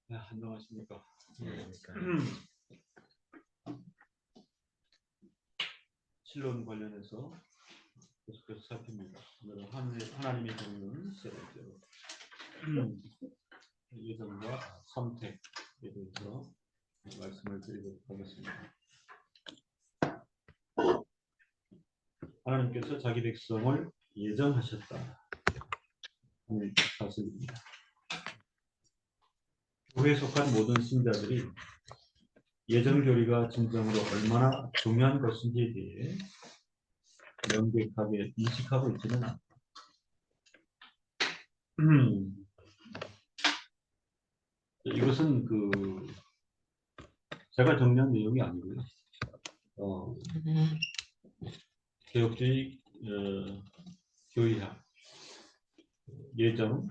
네, 안녕하십니까. 신론 관련해서 계속해서 살핍니다. 오늘은 하나님의 경륜 세 번째로 예정과 선택에 대해서 말씀을 드리도록 하겠습니다. 하나님께서 자기 백성을 예정하셨다 하는 사실입니다. 교회에 속한 모든 신자들이 예정 교리가 진정으로 얼마나 중요한 것인지에 대해 명백하게 인식하고 있지는 않다. 이것은 제가 정리한 내용이 아니고요. 개혁주의 교의학 예정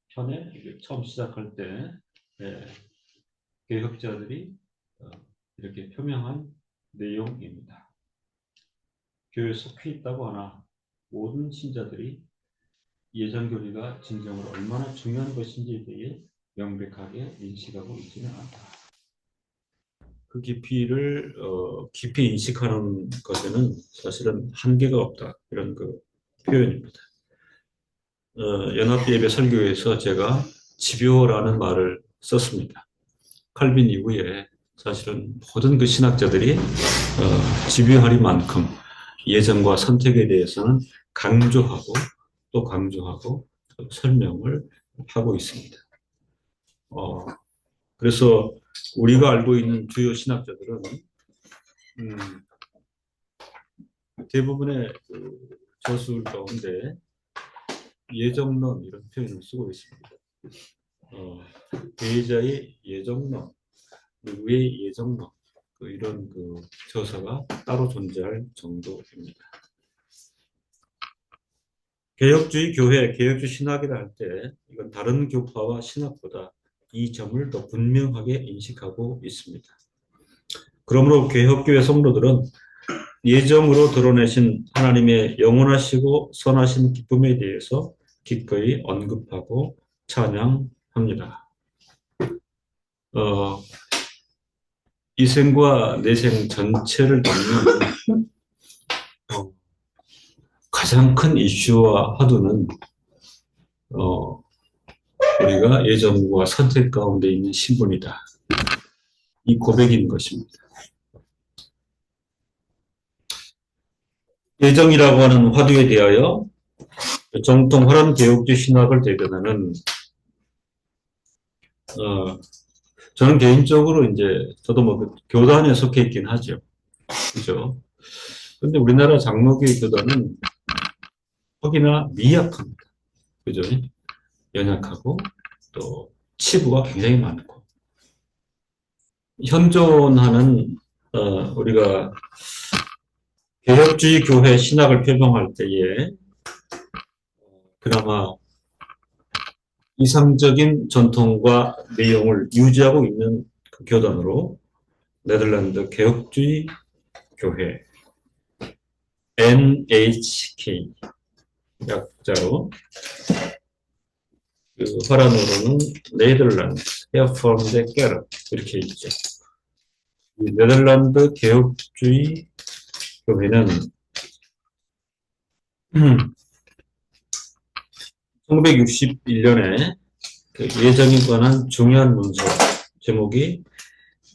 편에 처음 시작할 때 개혁자들이 이렇게 표명한 내용입니다. 교회에 속해 있다고 하나 모든 신자들이 예정 교리가 진정으로 얼마나 중요한 것인지에 대해 명백하게 인식하고 있지는 않다. 그 깊이를 깊이 인식하는 것에는 사실은 한계가 없다. 이런 표현입니다. 연합예배 설교에서 제가 집요라는 말을 썼습니다. 칼빈 이후에 사실은 모든 신학자들이 집요하리만큼 예정과 선택에 대해서는 강조하고 또 강조하고 설명을 하고 있습니다. 그래서 우리가 알고 있는 주요 신학자들은 대부분의 저술 가운데 예정론 이런 표현을 쓰고 있습니다. 배자의 예정론, 누구의 예정론 이런 저서가 따로 존재할 정도입니다. 개혁주의 교회, 개혁주의 신학이라 할 때 이건 다른 교파와 신학보다 이 점을 더 분명하게 인식하고 있습니다. 그러므로 개혁교회 성도들은 예정으로 드러내신 하나님의 영원하시고 선하신 기쁨에 대해서 기꺼이 언급하고 찬양합니다. 이 생과 내 생 전체를 담는 가장 큰 이슈와 화두는 우리가 예정과 선택 가운데 있는 신분이다. 이 고백인 것입니다. 예정이라고 하는 화두에 대하여 정통 화람 개혁주의 신학을 대변하는 저는 개인적으로 저도 교단에 속해 있긴 하죠. 그죠? 근데 우리나라 장로교의 교단은 혹이나 미약합니다. 그죠? 연약하고 또 치부가 굉장히 많고 현존하는 우리가 개혁주의 교회 신학을 표명할 때에 그나마 이상적인 전통과 내용을 유지하고 있는 교단으로 네덜란드 개혁주의 교회 NHK 약자로 화란어로는 네덜란드 헤어폼드 깨럽 이렇게 있죠. 이 네덜란드 개혁주의 교회는 1961년에 예정에 관한 중요한 문서 제목이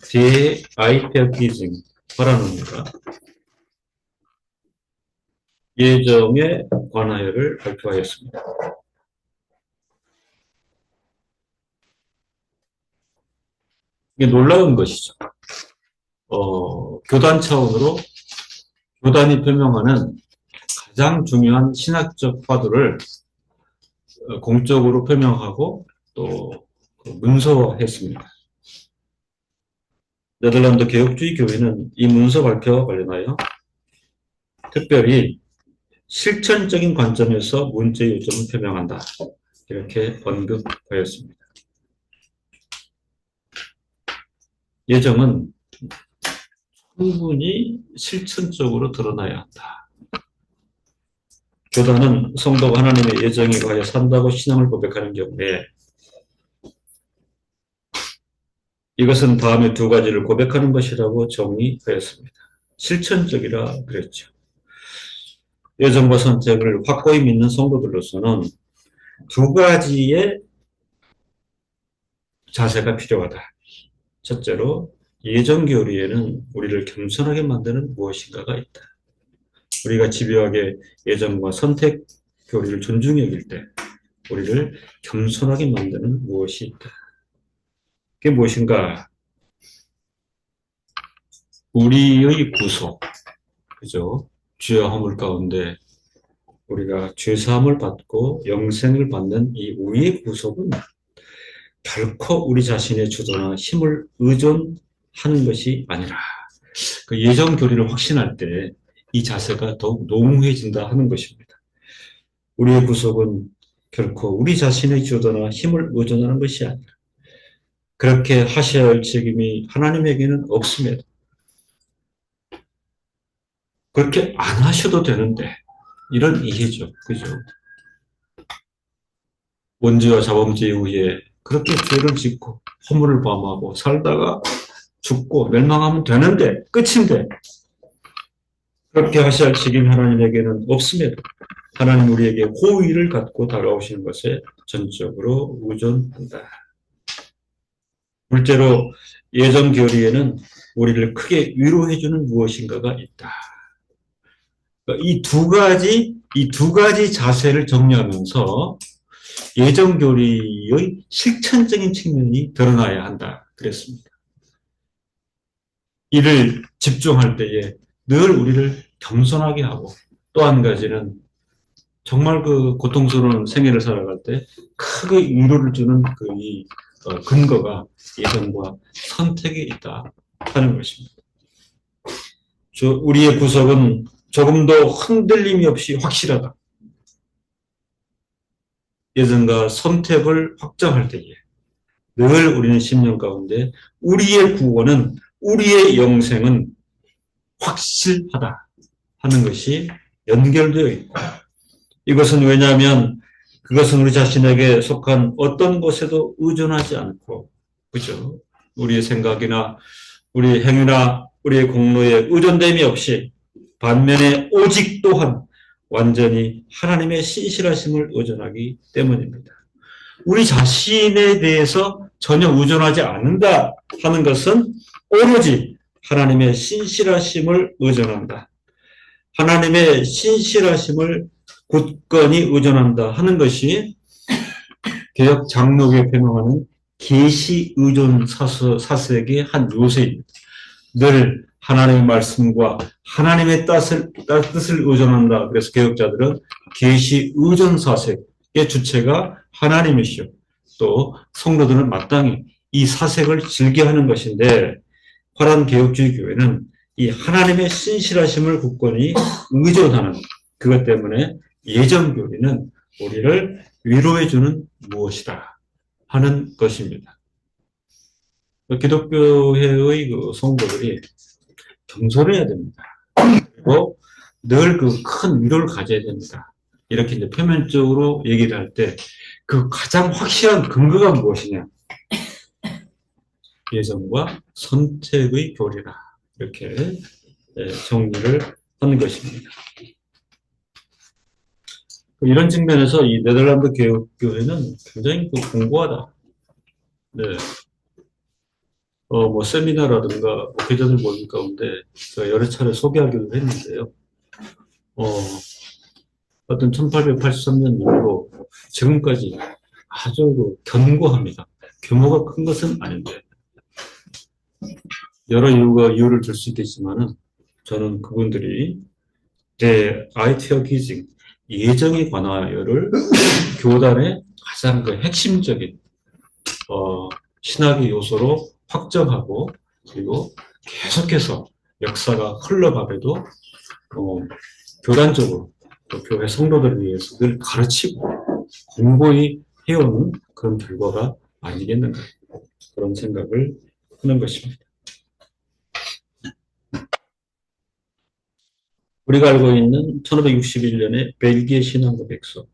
Die Eidverfassung 화란어입니다. 예정에 관하여를 발표하였습니다. 이게 놀라운 것이죠. 교단 차원으로 교단이 표명하는 가장 중요한 신학적 화두를 공적으로 표명하고 또 문서화했습니다. 네덜란드 개혁주의 교회는 이 문서 발표와 관련하여 특별히 실천적인 관점에서 문제 요점을 표명한다. 이렇게 언급하였습니다. 예정은 충분히 실천적으로 드러나야 한다. 교단은 성도가 하나님의 예정에 관하여 산다고 신앙을 고백하는 경우에 이것은 다음에 두 가지를 고백하는 것이라고 정의하였습니다. 실천적이라 그랬죠. 예정과 선택을 확고히 믿는 성도들로서는 두 가지의 자세가 필요하다. 첫째로 예정 교리에는 우리를 겸손하게 만드는 무엇인가가 있다. 우리가 집요하게 예정과 선택 교리를 존중히 여길 때 우리를 겸손하게 만드는 무엇이 있다. 그게 무엇인가? 우리의 구속, 그죠? 죄와 허물 가운데 우리가 죄사함을 받고 영생을 받는 이 우리의 구속은 결코 우리 자신의 주도나 힘을 의존하는 것이 아니라 그 예정 교리를 확신할 때 이 자세가 더욱 농후해진다 하는 것입니다. 우리의 구속은 결코 우리 자신의 주도나 힘을 의존하는 것이 아니라 그렇게 하셔야 할 책임이 하나님에게는 없음에도 그렇게 안 하셔도 되는데 이런 이해죠. 그죠? 원죄와 자범죄 이후에 그렇게 죄를 짓고 허물을 범하고 살다가 죽고 멸망하면 되는데 끝인데 그렇게 하셔야 할 책임이 하나님에게는 없음에도 하나님 우리에게 호의를 갖고 다가오시는 것에 전적으로 의존한다. 둘째로 예정 교리에는 우리를 크게 위로해주는 무엇인가가 있다. 이 두 가지 자세를 정리하면서 예정 교리의 실천적인 측면이 드러나야 한다. 그랬습니다. 이를 집중할 때에 늘 우리를 겸손하게 하고 또 한 가지는 정말 그 고통스러운 생애를 살아갈 때 크게 위로를 주는 이 근거가 예정과 선택에 있다 하는 것입니다. 우리의 구속은 조금도 흔들림이 없이 확실하다. 예정과 선택을 확정할 때에 늘 우리는 심령 가운데 우리의 구원은 우리의 영생은 확실하다 하는 것이 연결되어 있고 이것은 왜냐하면 그것은 우리 자신에게 속한 어떤 것에도 의존하지 않고 그죠? 우리의 생각이나 우리의 행위나 우리의 공로에 의존됨이 없이 반면에 오직 또한 완전히 하나님의 신실하심을 의존하기 때문입니다. 우리 자신에 대해서 전혀 의존하지 않는다 하는 것은 오로지 하나님의 신실하심을 의존한다. 하나님의 신실하심을 굳건히 의존한다 하는 것이 개혁 장로교에 표명하는 계시 의존 사색의 한 요새입니다. 늘 하나님의 말씀과 하나님의 뜻을 의존한다. 그래서 개혁자들은 계시 의존 사색의 주체가 하나님이시오. 또 성도들은 마땅히 이 사색을 즐겨하는 것인데 화란 개혁주의 교회는 이 하나님의 신실하심을 굳건히 의존하는 그것 때문에 예정 교리는 우리를 위로해주는 무엇이다 하는 것입니다. 기독교회의 그 성도들이 겸손해야 됩니다. 그리고 늘 그 큰 위로를 가져야 됩니다. 이렇게 이제 표면적으로 얘기를 할 때 그 가장 확실한 근거가 무엇이냐? 예정과 선택의 교리라 이렇게 정리를 하는 것입니다. 이런 측면에서 이 네덜란드 개혁교회는 굉장히 공고하다. 네. 뭐 세미나라든가 목회자들 모임 가운데 제가 여러 차례 소개하기도 했는데요. 어떤 1883년 이후로 지금까지 아주 견고합니다. 규모가 큰 것은 아닌데 여러 이유를 들 수 있겠지만은 저는 그분들이 아이티어기징 예정에 관하여를 교단의 가장 그 핵심적인 신학의 요소로 확정하고 그리고 계속해서 역사가 흘러가게도 교단적으로 또 교회 성도들을 위해서 늘 가르치고 공고히 해오는 그런 결과가 아니겠는가 그런 생각을 하는 것입니다. 우리가 알고 있는 1561년에 벨기에 신앙고백서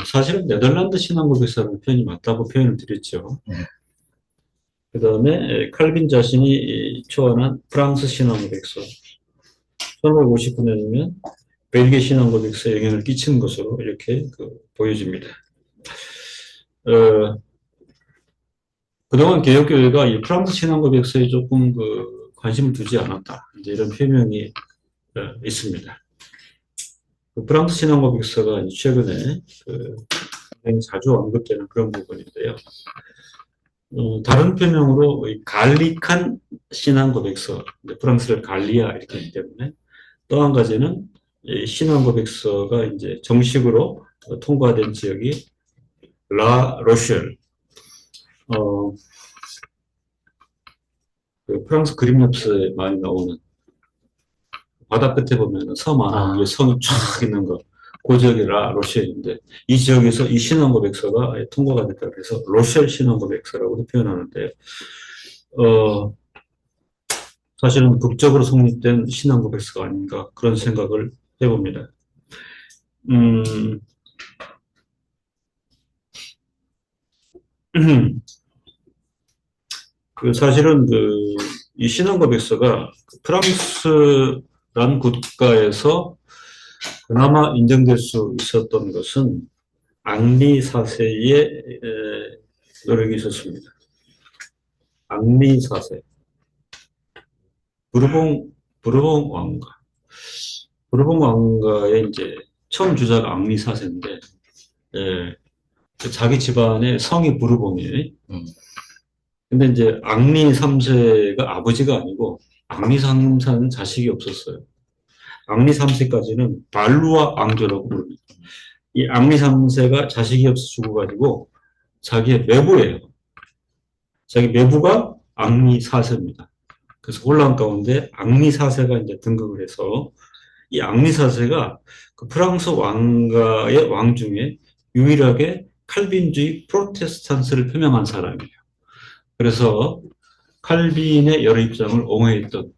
사실은 네덜란드 신앙고백서라는 표현이 맞다고 표현을 드렸죠. 그 다음에 칼빈 자신이 초안한 프랑스 신앙고백서 1559년이면 벨기에 신앙고백서에 영향을 끼친 것으로 이렇게 보여집니다. 어, 그동안 개혁교회가 이 프랑스 신앙고백서에 조금 관심을 두지 않았다. 이제 이런 표명이 있습니다. 그 프랑스 신앙고백서가 최근에 굉장히 자주 언급되는 그런 부분인데요. 다른 표명으로 갈릭한 신앙고백서, 프랑스를 갈리아 이렇게 하기 때문에 또 한 가지는 신앙고백서가 이제 정식으로 통과된 지역이 라 로셸, 어, 그 프랑스 그림 엽서에 많이 나오는 바다 끝에 보면 섬 하나 위에 성이 쫙 있는 거, 그 지역이 라 로셸인데 이 지역에서 이 신앙고백서가 통과가 됐다고 해서 로셸 신앙고백서라고도 표현하는데 사실은 극적으로 성립된 신앙고백서가 아닌가 그런 생각을 해봅니다. 음, 사실은 이 신앙고백서가 프랑스란 국가에서 그나마 인정될 수 있었던 것은 앙리 4세의 노력이 있었습니다. 앙리 4세. 부르봉 왕가. 부르봉 왕가의 이제 처음 주자가 앙리 4세인데, 예, 자기 집안의 성이 부르봉이에요. 근데 이제 앙리 3세가 아버지가 아니고, 앙리 3세는 자식이 없었어요. 앙리 3세까지는 발루아 왕조라고 부릅니다. 이 앙리 3세가 자식이 없어 죽어가지고, 자기의 매부예요. 자기 매부가 앙리 4세입니다. 그래서 혼란 가운데 앙리 4세가 이제 등극을 해서 이 앙리 4세가 그 프랑스 왕가의 왕 중에 유일하게 칼빈주의 프로테스탄트를 표명한 사람이에요. 그래서 칼빈의 여러 입장을 옹호했던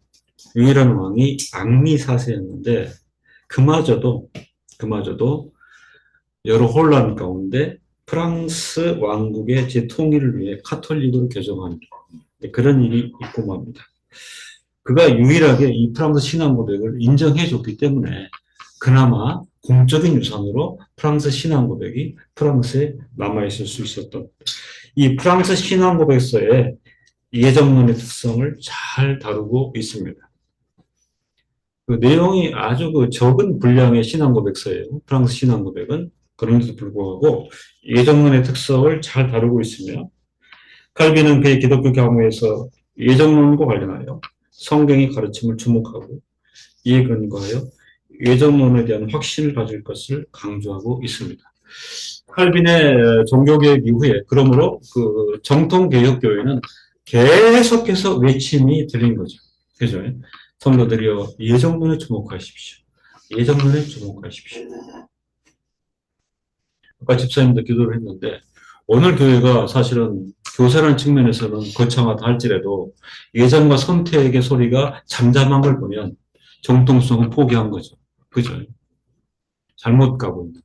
유일한 왕이 앙리 4세였는데 그마저도 여러 혼란 가운데 프랑스 왕국의 재통일을 위해 카톨릭으로 개정한 그런 일이 있고 맙니다. 그가 유일하게 이 프랑스 신앙고백을 인정해 줬기 때문에 그나마 공적인 유산으로 프랑스 신앙고백이 프랑스에 남아있을 수 있었던 이 프랑스 신앙고백서의 예정론의 특성을 잘 다루고 있습니다. 그 내용이 아주 적은 분량의 신앙고백서예요. 프랑스 신앙고백은. 그런데도 불구하고 예정론의 특성을 잘 다루고 있으며 칼빈은 그의 기독교 경우에서 예정론과 관련하여 성경의 가르침을 주목하고 이에 근거하여 예정론에 대한 확신을 가질 것을 강조하고 있습니다. 칼빈의 종교개혁 이후에 그러므로 그 정통개혁교회는 계속해서 외침이 들린 거죠. 그죠? 성도들이여 예정론에 주목하십시오. 예정론에 주목하십시오. 아까 집사님도 기도를 했는데 오늘 교회가 사실은 교사라는 측면에서는 거창하다 할지라도 예전과 선택의 소리가 잠잠한 걸 보면 정통성은 포기한 거죠. 그죠? 잘못 가고 있는.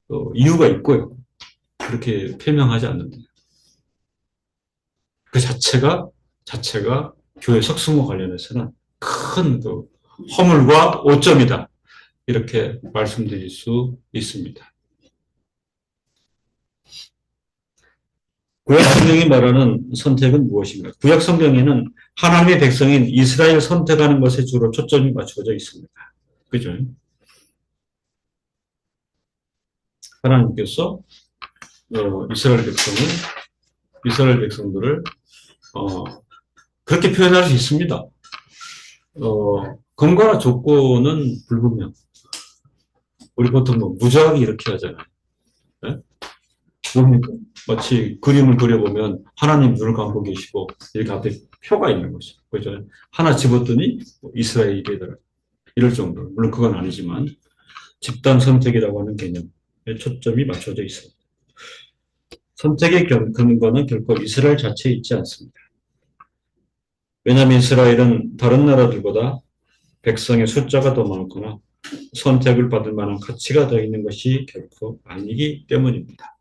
또 이유가 있고요. 그렇게 표명하지 않는다. 그 자체가 교회 석승과 관련해서는 큰 허물과 오점이다. 이렇게 말씀드릴 수 있습니다. 구약 성경이 말하는 선택은 무엇인가? 구약 성경에는 하나님의 백성인 이스라엘 선택하는 것에 주로 초점이 맞춰져 있습니다. 그죠? 하나님께서 이스라엘 백성들을 그렇게 표현할 수 있습니다. 근거나 조건은 불분명. 우리 보통 무작위 이렇게 하잖아요. 네? 뭡니까? 마치 그림을 그려보면 하나님 눈을 감고 계시고 이렇게 앞에 표가 있는 거죠. 그죠? 하나 집었더니 이스라엘이더라. 이럴 정도로. 물론 그건 아니지만 집단 선택이라고 하는 개념에 초점이 맞춰져 있습니다. 선택의 근거는 결코 이스라엘 자체에 있지 않습니다. 왜냐하면 이스라엘은 다른 나라들보다 백성의 숫자가 더 많거나 선택을 받을 만한 가치가 더 있는 것이 결코 아니기 때문입니다.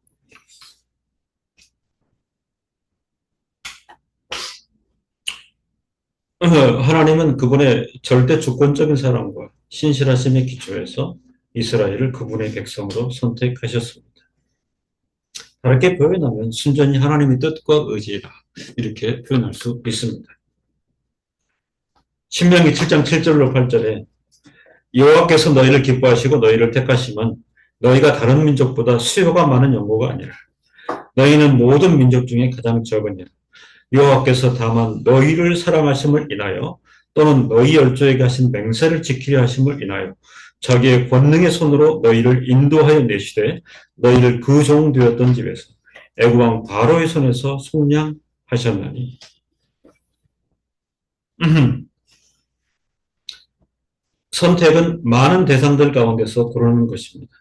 하나님은 그분의 절대 주권적인 사랑과 신실하심에 기초해서 이스라엘을 그분의 백성으로 선택하셨습니다. 다르게 표현하면 순전히 하나님의 뜻과 의지다, 이렇게 표현할 수 있습니다. 신명기 7장 7절로 8절에 여호와께서 너희를 기뻐하시고 너희를 택하시면 너희가 다른 민족보다 수요가 많은 연고가 아니라 너희는 모든 민족 중에 가장 적으니라. 여호와께서 다만 너희를 사랑하심을 인하여 또는 너희 열조에게 하신 맹세를 지키려 하심을 인하여 자기의 권능의 손으로 너희를 인도하여 내시되 너희를 그 종 되었던 집에서 애굽 왕 바로의 손에서 속량하셨나니. 선택은 많은 대상들 가운데서 고르는 것입니다.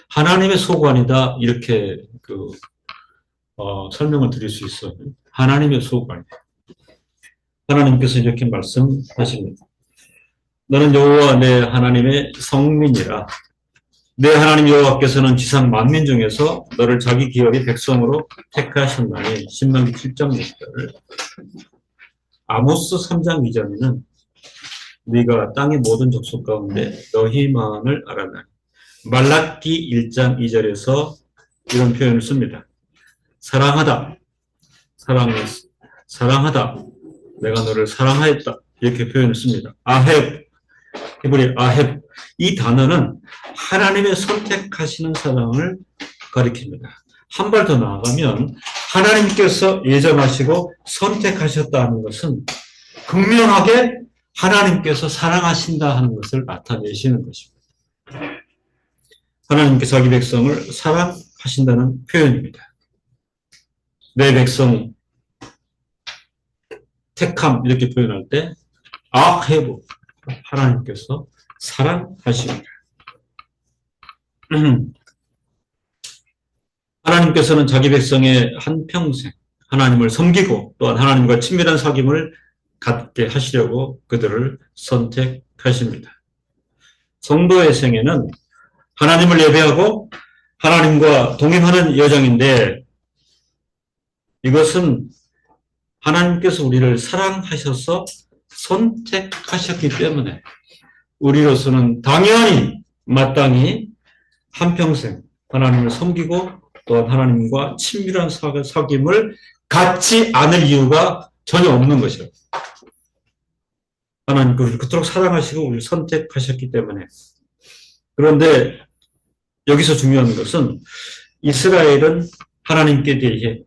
하나님의 소관이다, 이렇게 설명을 드릴 수 있어요. 하나님의 소관. 하나님께서 이렇게 말씀하십니다. 너는 여호와 내 하나님의 성민이라. 내 하나님 여호와께서는 지상 만민 중에서 너를 자기 기업의 백성으로 택하셨나니. 신명기 7장 6절. 아모스 3장 2절에는 네가 땅의 모든 족속 가운데 너희만을 알았나니. 말라기 1장 2절에서 이런 표현을 씁니다. 사랑하다. 사랑하다. 내가 너를 사랑하였다. 이렇게 표현을 씁니다. 아헵. 히브리 아헵. 이 단어는 하나님의 선택하시는 사랑을 가리킵니다. 한 발 더 나아가면 하나님께서 예정하시고 선택하셨다 하는 것은 극명하게 하나님께서 사랑하신다 하는 것을 나타내시는 것입니다. 하나님께서 자기 백성을 사랑하신다는 표현입니다. 내 백성 택함 이렇게 표현할 때 아헤브, 하나님께서 사랑하십니다. 하나님께서는 자기 백성의 한평생 하나님을 섬기고 또한 하나님과 친밀한 사귐을 갖게 하시려고 그들을 선택하십니다. 성도의 생애는 하나님을 예배하고 하나님과 동행하는 여정인데, 이것은 하나님께서 우리를 사랑하셔서 선택하셨기 때문에 우리로서는 당연히 마땅히 한평생 하나님을 섬기고 또한 하나님과 친밀한 사귐을 갖지 않을 이유가 전혀 없는 것이요. 하나님께서 우리를 그토록 사랑하시고 우리를 선택하셨기 때문에. 그런데 여기서 중요한 것은 이스라엘은 하나님께 대해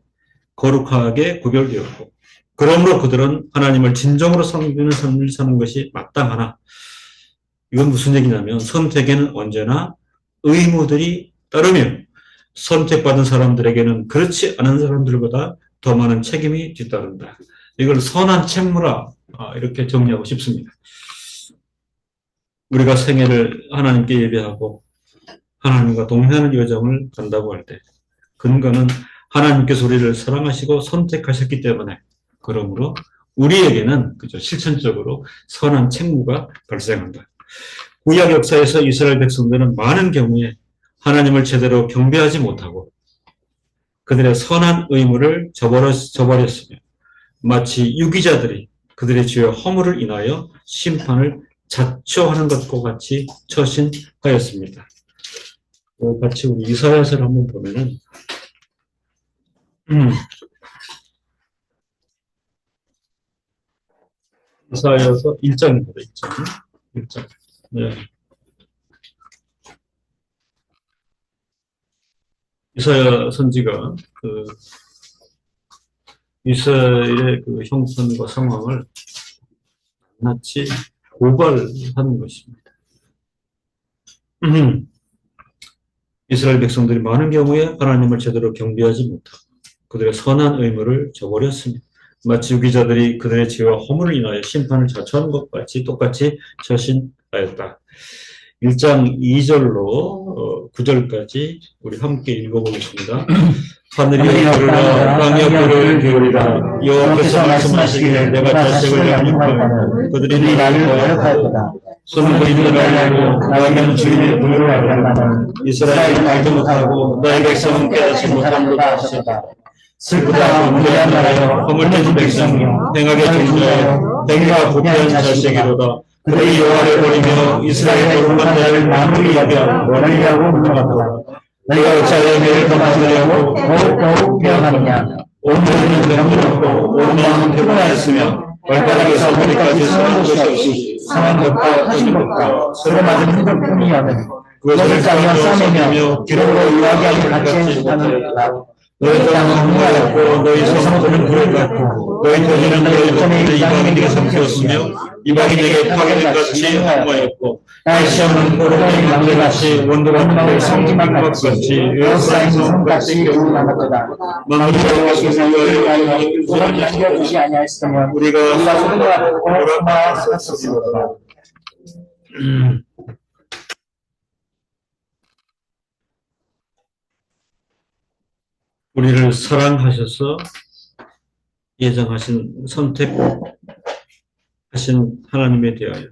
거룩하게 구별되었고, 그러므로 그들은 하나님을 진정으로 섬기는 삶을 사는 것이 마땅하나, 이건 무슨 얘기냐면 선택에는 언제나 의무들이 따르며 선택받은 사람들에게는 그렇지 않은 사람들보다 더 많은 책임이 뒤따른다. 이걸 선한 책무라 이렇게 정리하고 싶습니다. 우리가 생애를 하나님께 예배하고 하나님과 동행하는 여정을 간다고 할 때 근거는 하나님께서 우리를 사랑하시고 선택하셨기 때문에, 그러므로 우리에게는 실천적으로 선한 책무가 발생한다. 구약 역사에서 이스라엘 백성들은 많은 경우에 하나님을 제대로 경배하지 못하고 그들의 선한 의무를 저버렸으며 마치 유기자들이 그들의 죄와 허물을 인하여 심판을 자초하는 것과 같이 처신하였습니다. 같이 우리 이사야서를 한번 보면은 이사야서 1장입니다. 1장. 네. 이사야 선지가 이스라엘의 형편과 상황을 낱낱이 고발하는 것입니다. 이스라엘 백성들이 많은 경우에 하나님을 제대로 경배하지 못하고 그들의 선한 의무를 저버렸으며 마치 유기자들이 그들의 죄와 허물을 인하여 심판을 자초하는 것 같이 똑같이 처신하였다. 1장 2절로 9절까지 우리 함께 읽어보겠습니다. 하늘이 들으라, 땅이 귀를 기울이라. 여호와께서 말씀하시기를 내가 자식을 양육하여 그들이 나를 거역하였다. 손을 들이밀어가고 나에게는 주인의 불을 알려나는 이스라엘이 말도 못하고 너희 백성은 깨닫지 못하는도다 하셨다. 슬프다 무례한 나라여, 허물된 백성이여, 행하게 정죄하여 내가 부패한 자식이로다. 그들이 여호와를 버리며 이스라엘의 거룩한 자를 만물이 여겨 멀리하고 물러갔도다. 내가 어찌하여 매를 범하려고 더욱 배워가느냐. 오늘은 명령없고 온 마음은 피곤하였으며 발바닥에서 머리까지 서는 곳이 없이 상한 것과 터진 것과 쓰러맞은 흔적뿐이거든. 그것을 짜며 싸매며 기름으로 유하게 하여 같이 하는 것이다. 너희 땅은 흥하였고 너희 성소는 불을 받고 너희 토지는 너희 전에 이방인에게 삼켰으며 이방인에게 파괴된 같이 흠모였고 날씨없는 보름의 망대같이 원도가 흠을 성지만 같이 에어사인 성같이 겨우 남았도다. 망대와 세상을 하여 소를 남겨두지 아니하였으며 우리가 소를 오락마 샀었으리로다. 우리를 사랑하셔서 예정하신 선택하신 하나님에 대하여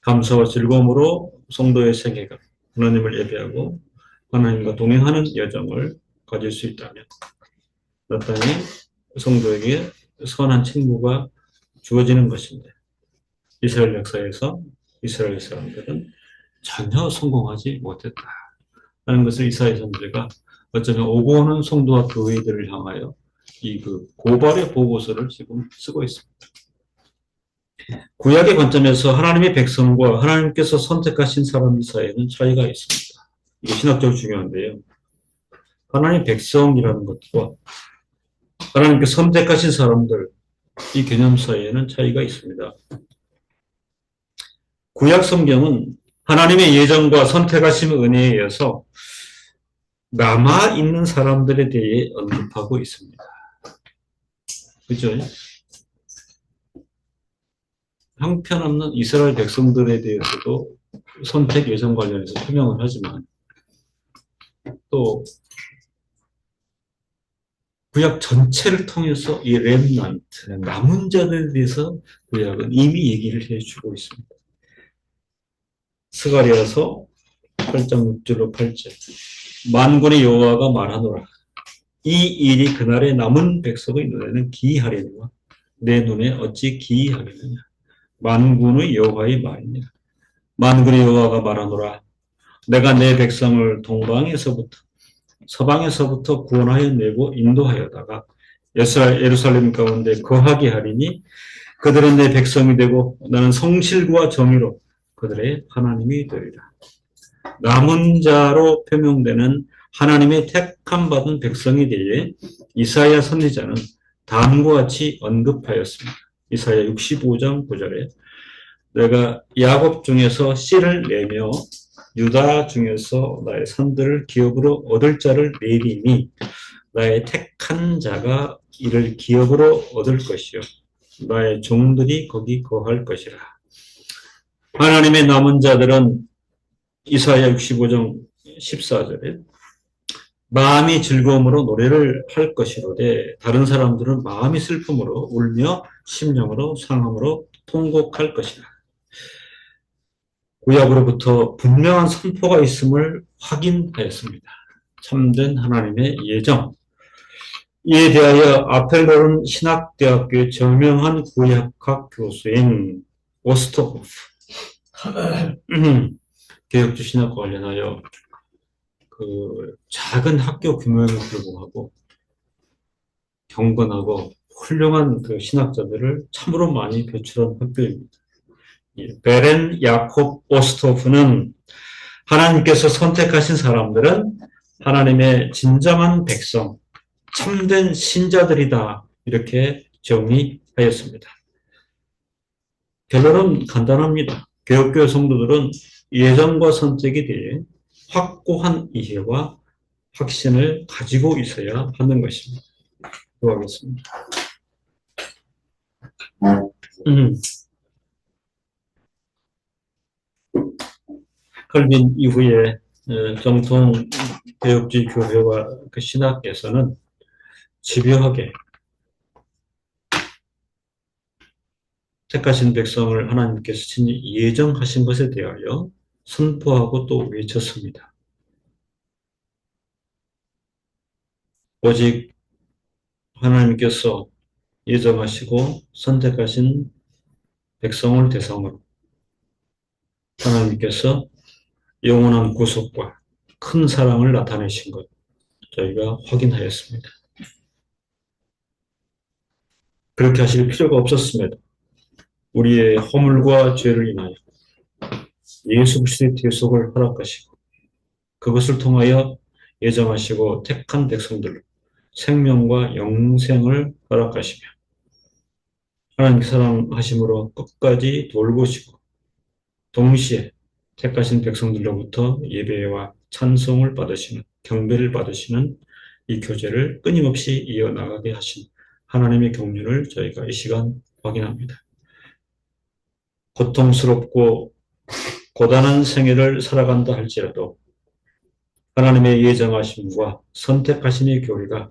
감사와 즐거움으로 성도의 생애가 하나님을 예배하고 하나님과 동행하는 여정을 가질 수 있다면 마땅히 성도에게 선한 친구가 주어지는 것인데 이스라엘 역사에서 이스라엘 사람들은 전혀 성공하지 못했다 하는 것을 이사야 선지자가 어쩌면 오고 오는 성도와 교회들을 향하여 이 고발의 보고서를 지금 쓰고 있습니다. 구약의 관점에서 하나님의 백성과 하나님께서 선택하신 사람 사이에는 차이가 있습니다. 이게 신학적으로 중요한데요. 하나님 백성이라는 것과 하나님께 선택하신 사람들, 이 개념 사이에는 차이가 있습니다. 구약 성경은 하나님의 예정과 선택하심 은혜에 의해서 남아있는 사람들에 대해 언급하고 있습니다. 그죠? 형편없는 이스라엘 백성들에 대해서도 선택 예정 관련해서 표명을 하지만 또 구약 전체를 통해서 이 렘넌트, 남은 자들에 대해서 구약은 이미 얘기를 해주고 있습니다. 스가랴서 8장 6절로 8절 만군의 여호와가 말하노라. 이 일이 그날의 남은 백성의 눈에는 기이하려니와 내 눈에 어찌 기이하겠느냐. 만군의 여호와의 말이니라. 만군의 여호와가 말하노라. 내가 내 백성을 동방에서부터 서방에서부터 구원하여 내고 인도하여다가 예루살렘 가운데 거하게 하리니 그들은 내 백성이 되고 나는 성실과 정의로 그들의 하나님이 되리라. 남은 자로 표명되는 하나님의 택함 받은 백성에 대해 이사야 선지자는 다음과 같이 언급하였습니다. 이사야 65장 9절에 내가 야곱 중에서 씨를 내며 유다 중에서 나의 산들을 기업으로 얻을 자를 내리니 나의 택한 자가 이를 기업으로 얻을 것이요 나의 종들이 거기 거할 것이라. 하나님의 남은 자들은 이사야 65장 14절에 마음이 즐거움으로 노래를 할 것이로되 다른 사람들은 마음이 슬픔으로 울며 심령으로 상함으로 통곡할 것이라. 구약으로부터 분명한 선포가 있음을 확인하였습니다. 참된 하나님의 예정. 이에 대하여 아펠로른 신학대학교의 저명한 구약학 교수인 오스토호프 개혁주 신학과 관련하여 작은 학교 규모에도 불구하고 경건하고 훌륭한 신학자들을 참으로 많이 배출한 학교입니다. 베렌 야콥 오스토프는 하나님께서 선택하신 사람들은 하나님의 진정한 백성, 참된 신자들이다 이렇게 정의하였습니다. 결론은 간단합니다. 개혁교회 성도들은 예정과 선택에 대해 확고한 이해와 확신을 가지고 있어야 하는 것입니다. 기도하겠습니다. 칼빈 이후에 정통 개혁주의 교회와 그 신학에서는 집요하게 택하신 백성을 하나님께서 친히 예정하신 것에 대하여 선포하고 또 외쳤습니다. 오직 하나님께서 예정하시고 선택하신 백성을 대상으로 하나님께서 영원한 구속과 큰 사랑을 나타내신 것 저희가 확인하였습니다. 그렇게 하실 필요가 없었음에도 우리의 허물과 죄를 인하여 예수 그리스도의 대속을 허락하시고 그것을 통하여 예정하시고 택한 백성들로 생명과 영생을 허락하시며 하나님께 사랑하심으로 끝까지 돌보시고 동시에 택하신 백성들로부터 예배와 찬송을 받으시는 경배를 받으시는 이 교제를 끊임없이 이어나가게 하신 하나님의 경륜을 저희가 이 시간 확인합니다. 고통스럽고 고단한 생애를 살아간다 할지라도 하나님의 예정하심과 선택하심의 교리가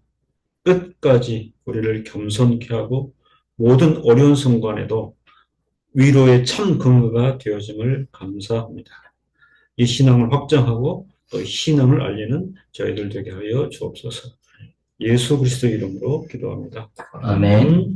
끝까지 우리를 겸손케 하고 모든 어려운 순간에도 위로의 참 근거가 되어짐을 감사합니다. 이 신앙을 확정하고 또 신앙을 알리는 저희들 되게 하여 주옵소서. 예수 그리스도 이름으로 기도합니다. 아멘.